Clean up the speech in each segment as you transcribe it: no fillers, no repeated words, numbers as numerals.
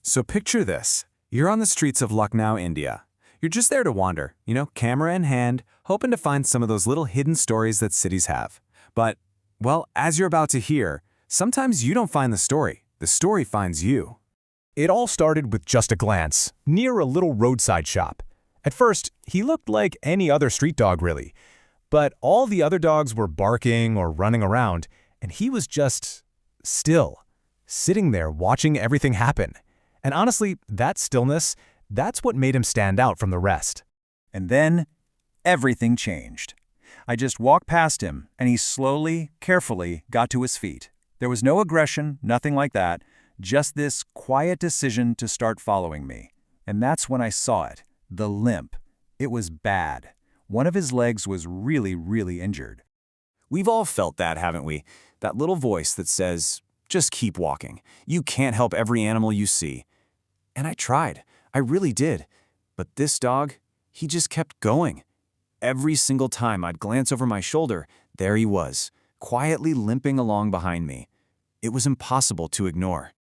So picture this. You're on the streets of Lucknow, India. You're just there to wander, camera in hand, hoping to find some of those little hidden stories that cities have. But, well, as you're about to hear, sometimes you don't find the story finds you. It all started with just a glance, near a little roadside shop. At first, he looked like any other street dog, really. But all the other dogs were barking or running around, and he was just still, sitting there watching everything happen. And honestly, that stillness, that's what made him stand out from the rest. And then, everything changed. I just walked past him, and he slowly, carefully got to his feet. There was no aggression, nothing like that, just this quiet decision to start following me. And that's when I saw it, the limp. It was bad. One of his legs was really, really injured. We've all felt that, haven't we? That little voice that says, just keep walking. You can't help every animal you see. And I tried. I really did. But this dog, he just kept going. Every single time I'd glance over my shoulder, there he was, quietly limping along behind me. It was impossible to ignore.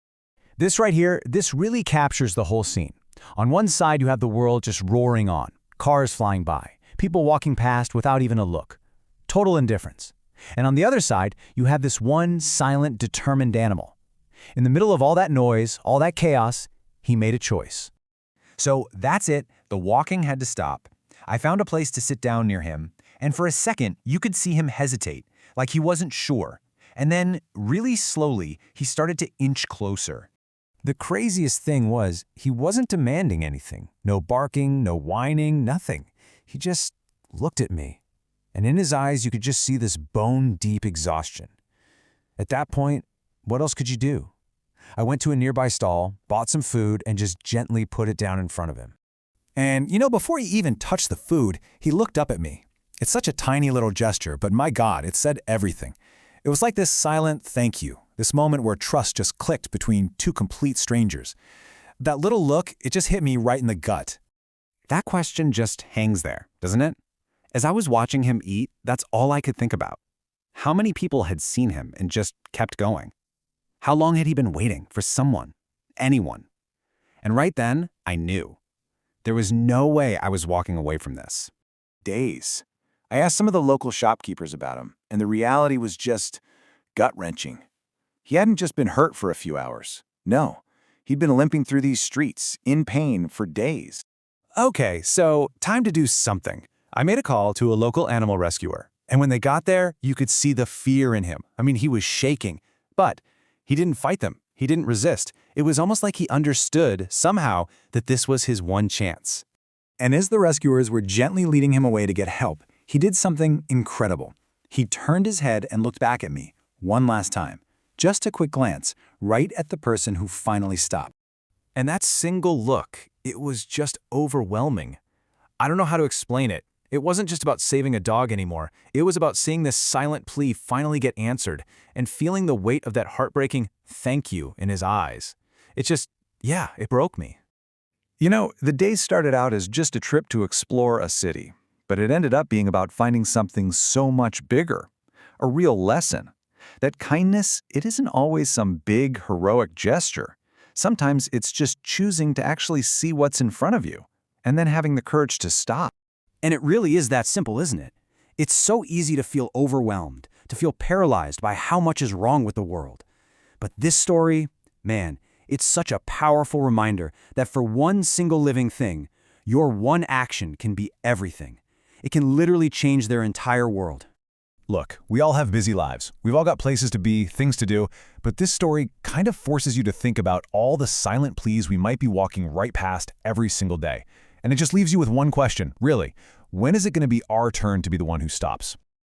This right here, this really captures the whole scene. On one side, you have the world just roaring on, cars flying by, people walking past without even a look. Total indifference. And on the other side, you have this one silent, determined animal. In the middle of all that noise, all that chaos, he made a choice. So that's it. The walking had to stop. I found a place to sit down near him, and for a second, you could see him hesitate, like he wasn't sure. And then, really slowly, he started to inch closer. The craziest thing was, he wasn't demanding anything. No barking, no whining, nothing. He just looked at me. And in his eyes, you could just see this bone-deep exhaustion. At that point, what else could you do? I went to a nearby stall, bought some food, and just gently put it down in front of him. And, before he even touched the food, he looked up at me. It's such a tiny little gesture, but my God, it said everything. It was like this silent thank you, this moment where trust just clicked between two complete strangers. That little look, it just hit me right in the gut. That question just hangs there, doesn't it? As I was watching him eat, that's all I could think about. How many people had seen him and just kept going? How long had he been waiting for someone, anyone? And right then, I knew. There was no way I was walking away from this. Days. I asked some of the local shopkeepers about him, and the reality was just gut-wrenching. He hadn't just been hurt for a few hours. No, he'd been limping through these streets, in pain, for days. Okay, so time to do something. I made a call to a local animal rescuer, and when they got there, you could see the fear in him. He was shaking, but he didn't fight them. He didn't resist. It was almost like he understood, somehow, that this was his one chance. And as the rescuers were gently leading him away to get help, he did something incredible. He turned his head and looked back at me, one last time. Just a quick glance, right at the person who finally stopped. And that single look, it was just overwhelming. I don't know how to explain it. It wasn't just about saving a dog anymore. It was about seeing this silent plea finally get answered and feeling the weight of that heartbreaking thank you in his eyes. It broke me. The day started out as just a trip to explore a city, but it ended up being about finding something so much bigger, a real lesson. That kindness, it isn't always some big, heroic gesture. Sometimes it's just choosing to actually see what's in front of you, and then having the courage to stop. And it really is that simple, isn't it? It's so easy to feel overwhelmed, to feel paralyzed by how much is wrong with the world. But this story, man, it's such a powerful reminder that for one single living thing, your one action can be everything. It can literally change their entire world. Look, we all have busy lives. We've all got places to be, things to do, but this story kind of forces you to think about all the silent pleas we might be walking right past every single day. And it just leaves you with one question, really. When is it going to be our turn to be the one who stops?